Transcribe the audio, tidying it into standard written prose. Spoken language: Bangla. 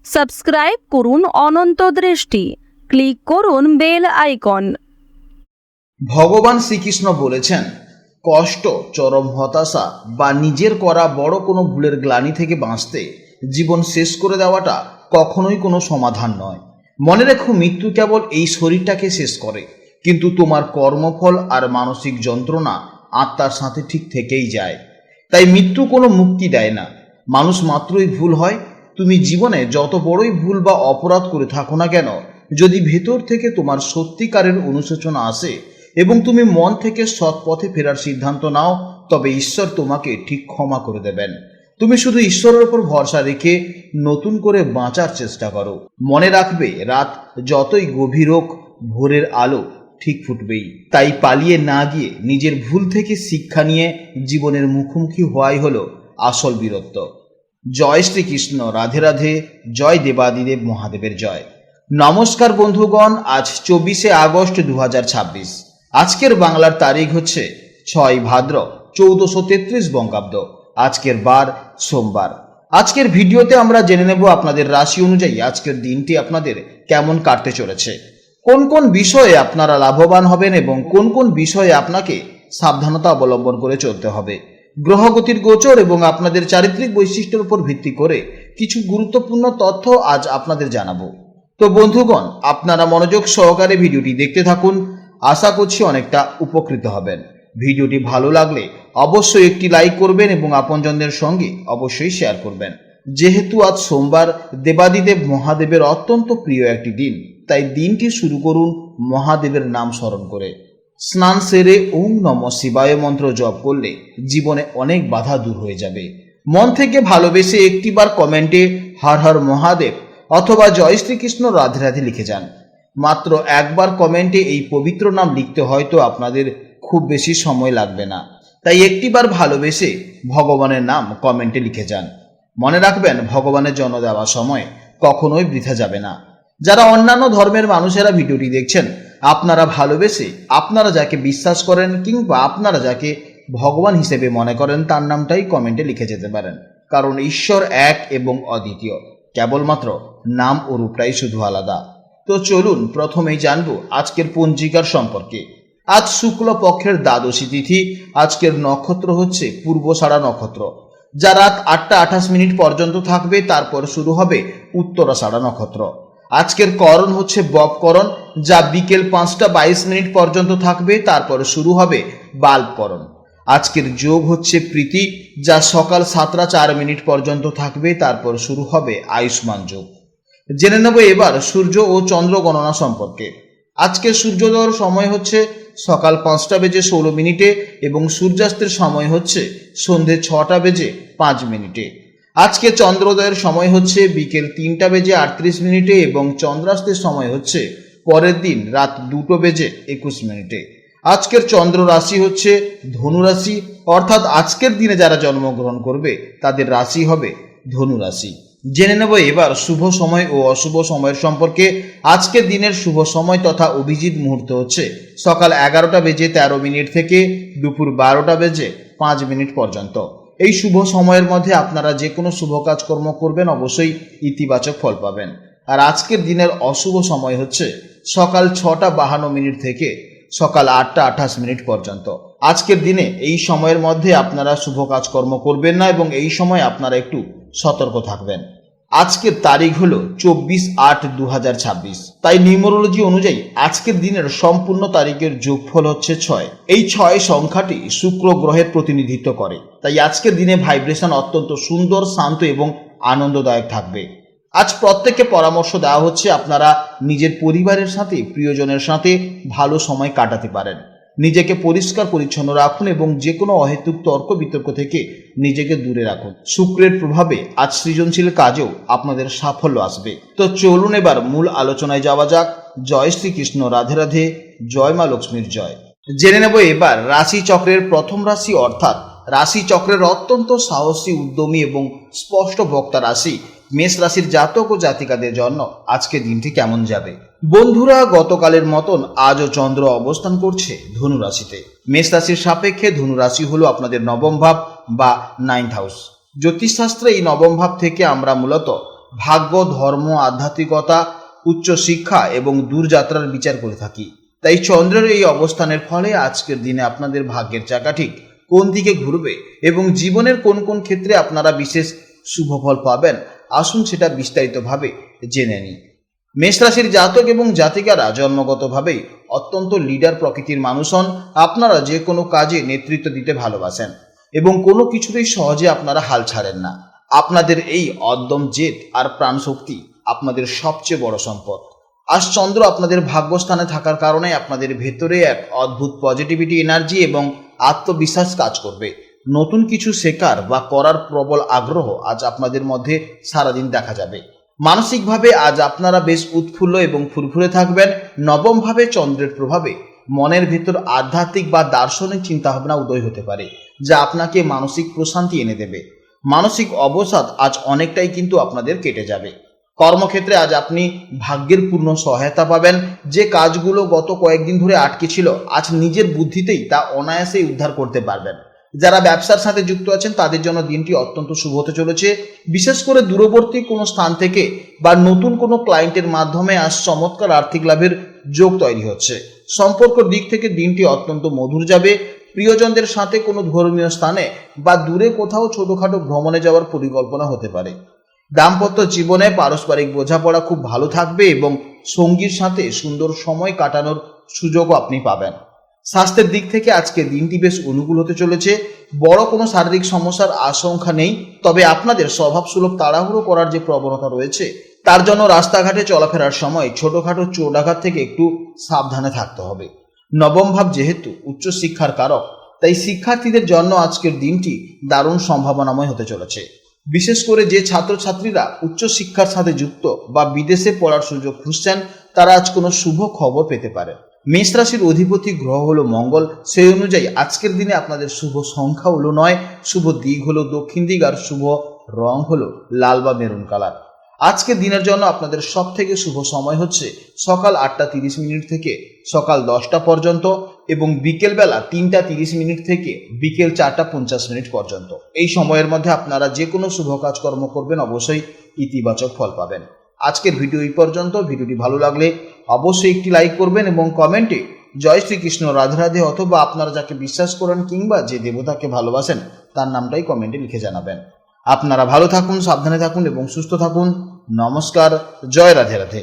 সাবস্ক্রাইব করুন অনন্ত দৃষ্টি, ক্লিক করুন বেল আইকন। ভগবান শ্রীকৃষ্ণ বলেছেন, কষ্ট, চরম হতাশা বা নিজের করা বড় কোনো ভুলের গ্লানি থেকে বাঁচতে জীবন শেষ করে দেওয়াটা কখনোই কোনো সমাধান নয়। মনে রেখো, মৃত্যু কেবল এই শরীরটাকে শেষ করে, কিন্তু তোমার কর্মফল আর মানসিক যন্ত্রণা আত্মার সাথে ঠিক থেকেই যায়। তাই মৃত্যু কোনো মুক্তি দেয় না, মানুষ মাত্রই ভুল হয়। তুমি জীবনে যত বড়ই ভুল বা অপরাধ করে থাকো না কেন, যদি ভেতর থেকে তোমার সত্যিকারের অনুশোচনা আসে এবং তুমি মন থেকে সৎ পথে ফেরার সিদ্ধান্ত নাও, তবে ঈশ্বর তোমাকে ঠিক ক্ষমা করে দেবেন। তুমি শুধু ঈশ্বরের উপর ভরসা রেখে নতুন করে বাঁচার চেষ্টা করো। মনে রাখবে, রাত যতই গভীর হোক, ভোরের আলো ঠিক ফুটবেই। তাই পালিয়ে না গিয়ে নিজের ভুল থেকে শিক্ষা নিয়ে জীবনের মুখোমুখি হওয়াই হলো আসল বীরত্ব। জয় শ্রীকৃষ্ণ, রাধে রাধে, জয় দেবাদিদেব মহাদেবের জয়। নমস্কার বন্ধুগণ, আজ 24শে আগস্ট 2026। আজকের বাংলার তারিখ হচ্ছে 6 ভাদ্র 1433 বঙ্গাব্দ। আজকের বার সোমবার। আজকের ভিডিওতে আমরা জেনে নেব আপনাদের রাশি অনুযায়ী আজকের দিনটি আপনাদের কেমন কাটতে চলেছে, কোন কোন বিষয়ে আপনারা লাভবান হবেন এবং কোন কোন বিষয়ে আপনাকে সাবধানতা অবলম্বন করে চলতে হবে। গ্রহগতির গোচর এবং আপনাদের চারিত্রিক বৈশিষ্ট্যের উপর ভিত্তি করে কিছু গুরুত্বপূর্ণ তথ্য আজ আপনাদের জানাবো। তো বন্ধুগণ, আপনারা মনোযোগ সহকারে ভিডিওটি দেখতে থাকুন। আশা করছি অনেকটা উপকৃত হবেন। ভিডিওটি ভালো লাগলে অবশ্যই একটি লাইক করবেন এবং আপনজনদের সঙ্গে অবশ্যই শেয়ার করবেন। যেহেতু আজ সোমবার, দেবাদিদেব মহাদেবের অত্যন্ত প্রিয় একটি দিন, তাই দিনটি শুরু করুন মহাদেবের নাম স্মরণ করে। স্নান সেরে ওম নমঃ শিবায় মন্ত্র জপ করলে জীবনে অনেক বাধা দূর হয়ে যাবে। মন থেকে ভালোবেসে একটিবার কমেন্টে হর হর মহাদেব অথবা জয় শ্রীকৃষ্ণ রাধে রাধে লিখে যান। মাত্র একবার কমেন্টে এই পবিত্র নাম লিখতে হয়তো আপনাদের খুব বেশি সময় লাগবে না, তাই একটিবার ভালোবেসে ভগবানের নাম কমেন্টে লিখে যান। মনে রাখবেন, ভগবানের জন্য দেওয়া সময় কখনোই বৃথা যাবে না। যারা অন্যান্য ধর্মের মানুষেরা ভিডিওটি দেখছেন, আপনারা ভালোবেসে আপনারা যাকে বিশ্বাস করেন কিংবা আপনারা যাকে ভগবান হিসেবে মনে করেন তার নামটাই কমেন্টে লিখে যেতে পারেন, কারণ ঈশ্বর এক এবং অদ্বিতীয়, কেবলমাত্র নাম ও রূপটাই শুধু আলাদা। তো চলুন প্রথমেই জানবো আজকের পঞ্জিকার সম্পর্কে। আজ শুক্ল পক্ষের দ্বাদশী তিথি। আজকের নক্ষত্র হচ্ছে পূর্বষাঢ়া নক্ষত্র, যা রাত 8টা 28 পর্যন্ত থাকবে, তারপর শুরু হবে উত্তরাষাঢ়া নক্ষত্র। আজকের করণ হচ্ছে বপকরণ, যা বিকেল 5টা 22 পর্যন্ত থাকবে, তারপর শুরু হবে বাল্বকরণ। আজকের যোগ হচ্ছে প্রীতি, যা সকাল 7টা 4 পর্যন্ত থাকবে, তারপর শুরু হবে আয়ুষ্মান যোগ। জেনে নেব এবার সূর্য ও চন্দ্র গণনা সম্পর্কে। আজকের সূর্যোদয়ের সময় হচ্ছে সকাল 5টা 16 এবং সূর্যাস্তের সময় হচ্ছে সন্ধে 6টা 5 আজকে চন্দ্রোদয়ের সময় হচ্ছে বিকেল 3টা 38 এবং চন্দ্রাস্তের সময় হচ্ছে পরের দিন রাত 2টা 21। আজকের চন্দ্র রাশি হচ্ছে ধনু রাশি, অর্থাৎ আজকের দিনে যারা জন্মগ্রহণ করবে তাদের রাশি হবে ধনু রাশি। জেনে নেব এবার শুভ সময় ও অশুভ সময়ের সম্পর্কে। আজকের দিনের শুভ সময় তথা অভিজিৎ মুহূর্ত হচ্ছে সকাল 11টা 13 থেকে দুপুর 12টা 5 পর্যন্ত। এই শুভ সময়ের মধ্যে আপনারা যে কোনো শুভ কাজকর্ম করবেন, অবশ্যই ইতিবাচক ফল পাবেন। আর আজকের দিনের অশুভ সময় হচ্ছে সকাল 6টা 52 থেকে সকাল 8টা 28 পর্যন্ত। আজকের দিনে এই সময়ের মধ্যে আপনারা শুভ কাজকর্ম করবেন না এবং এই সময় আপনারা একটু সতর্ক থাকবেন। আজকের তারিখ হলো 24/8/2026। তাই নিউমারোলজি অনুযায়ী আজকের দিনের সম্পূর্ণ তারিখের যোগফল হচ্ছে 6। এই 6 সংখ্যাটি শুক্র গ্রহের প্রতিনিধিত্ব করে, তাই আজকের দিনে ভাইব্রেশন অত্যন্ত সুন্দর, শান্ত এবং আনন্দদায়ক থাকবে। আজ প্রত্যেককে পরামর্শ দেওয়া হচ্ছে আপনারা নিজের পরিবারের সাথে, প্রিয়জনের সাথে ভালো সময় কাটাতে পারেন। নিজেকে পরিষ্কার পরিচ্ছন্ন রাখুন এবং যে কোনো অহেতুক তর্ক বিতর্ক থেকে নিজেকে দূরে রাখুন। শুক্রের প্রভাবে আজ সৃজনশীল কাজেও আপনাদের সাফল্য আসবে। তো চলুন এবার মূল আলোচনায় যাওয়া যাক। জয় শ্রীকৃষ্ণ, রাধে রাধে, জয় মা লক্ষ্মীর জয়। জেনে নেব এবার রাশি চক্রের প্রথম রাশি, অর্থাৎ রাশি চক্রের অত্যন্ত সাহসী, উদ্যমী এবং স্পষ্ট বক্তা রাশি মেষ রাশির জাতক ও জাতিকাদের জন্য আজকে দিনটি কেমন যাবে। বন্ধুরা, গতকালের মতন আজও চন্দ্র অবস্থান করছে ধনু রাশিতে। মেষ রাশির সাপেক্ষে ধনু রাশি হলো আপনাদের নবম ভাব বা 9th হাউস। জ্যোতিষশাস্ত্রে এই নবম ভাব থেকে আমরা মূলত ভাগ্য, ধর্ম, আধ্যাত্মিকতা, উচ্চ শিক্ষা এবং দূরযাত্রার বিচার করে থাকি। তাই চন্দ্রের এই অবস্থানের ফলে আজকের দিনে আপনাদের ভাগ্যের চাকা ঠিক কোন দিকে ঘুরবে এবং জীবনের কোন কোন ক্ষেত্রে আপনারা বিশেষ শুভফল পাবেন, আসুন সেটা বিস্তারিতভাবে জেনে নিই। মেষ রাশির জাতক এবং জাতিকারা জন্মগতভাবেই অত্যন্ত লিডার প্রকৃতির মানুষ হন। আপনারা যে কোনো কাজে নেতৃত্ব দিতে ভালোবাসেন এবং কোনো কিছুতেই সহজে আপনারা হাল ছাড়েন না। আপনাদের এই অদ্যম জেদ আর প্রাণশক্তি আপনাদের সবচেয়ে বড় সম্পদ। আজ চন্দ্র আপনাদের ভাগ্যস্থানে থাকার কারণে আপনাদের ভেতরে এক অদ্ভুত পজিটিভিটি, এনার্জি এবং আত্মবিশ্বাস কাজ করবে। নতুন কিছু শেখার বা করার প্রবল আগ্রহ আজ আপনাদের মধ্যে সারাদিন দেখা যাবে। মানসিকভাবে আজ আপনারা বেশ উৎফুল্ল এবং ফুরফুরে থাকবেন। নবমভাবে চন্দ্রের প্রভাবে মনের ভেতর আধ্যাত্মিক বা দার্শনিক চিন্তাভাবনা উদয় হতে পারে, যা আপনাকে মানসিক প্রশান্তি এনে দেবে। মানসিক অবসাদ আজ অনেকটাই কিন্তু আপনাদের কেটে যাবে। কর্মক্ষেত্রে আজ আপনি ভাগ্যের পূর্ণ সহায়তা পাবেন। যে কাজগুলো গত কয়েকদিন ধরে আটকে ছিল, আজ নিজের বুদ্ধিতেই তা অনায়াসেই উদ্ধার করতে পারবেন। যারা ব্যবসার সাথে যুক্ত আছেন তাদের জন্য দিনটি অত্যন্ত শুভ হতে চলেছে। বিশেষ করে দূরবর্তী কোনো স্থান থেকে বা নতুন কোনো ক্লায়েন্টের মাধ্যমে আজ চমৎকার আর্থিক লাভের যোগ তৈরি হচ্ছে। সম্পর্কের দিক থেকে দিনটি অত্যন্ত মধুর যাবে। প্রিয়জনদের সাথে কোনো ধর্মীয় স্থানে বা দূরে কোথাও ছোটখাটো ভ্রমণে যাওয়ার পরিকল্পনা হতে পারে। দাম্পত্য জীবনে পারস্পরিক বোঝাপড়া খুব ভালো থাকবে এবং সঙ্গীর সাথে সুন্দর সময় কাটানোর সুযোগও আপনি পাবেন। স্বাস্থ্যের দিক থেকে আজকে দিনটি বেশ অনুকূল হতে চলেছে। বড় কোনো শারীরিক সমস্যার আশঙ্কা নেই, তবে আপনাদের স্বভাবসুলভ তাড়াহুড়ো করার যে প্রবণতা রয়েছে, তার জন্য রাস্তাঘাটে চলাফেরার সময় ছোটখাটো চোট আঘাত থেকে একটু সাবধানে থাকতে হবে। নবম ভাব যেহেতু উচ্চশিক্ষার কারক, তাই শিক্ষার্থীদের জন্য আজকের দিনটি দারুণ সম্ভাবনাময় হতে চলেছে। বিশেষ করে যে ছাত্রছাত্রীরা উচ্চশিক্ষার সাথে যুক্ত বা বিদেশে পড়ার সুযোগ খুঁজছেন, তারা আজ কোনো শুভ খবর পেতে পারে। মেষ রাশির অধিপতি গ্রহ হলো মঙ্গল। সেই অনুযায়ী আজকের দিনে আপনাদের শুভ সংখ্যা হলো 9, শুভ দিক হলো দক্ষিণ দিক, আর শুভ রং হলো লাল বা মেরুন কালার। আজকের দিনের জন্য আপনাদের সব থেকে শুভ সময় হচ্ছে সকাল 8টা 30 থেকে সকাল 10টা পর্যন্ত এবং বিকেলবেলা 3টা 30 থেকে বিকেল 4টা 50 পর্যন্ত। এই সময়ের মধ্যে আপনারা যে কোনো শুভ কাজকর্ম করবেন, অবশ্যই ইতিবাচক ফল পাবেন। আজকের ভিডিও এই পর্যন্ত। ভিডিওটি ভালো লাগলে অবশ্যই একটি লাইক করবেন এবং কমেন্টে জয় শ্রীকৃষ্ণ, রাধে রাধে অথবা আপনারা যাকে বিশ্বাস করেন কিংবা যে দেবতাকে ভালোবাসেন তার নামটাই কমেন্টে লিখে জানাবেন। আপনারা ভালো থাকুন, সাবধানে থাকুন এবং সুস্থ থাকুন। নমস্কার, জয় রাধে রাধে।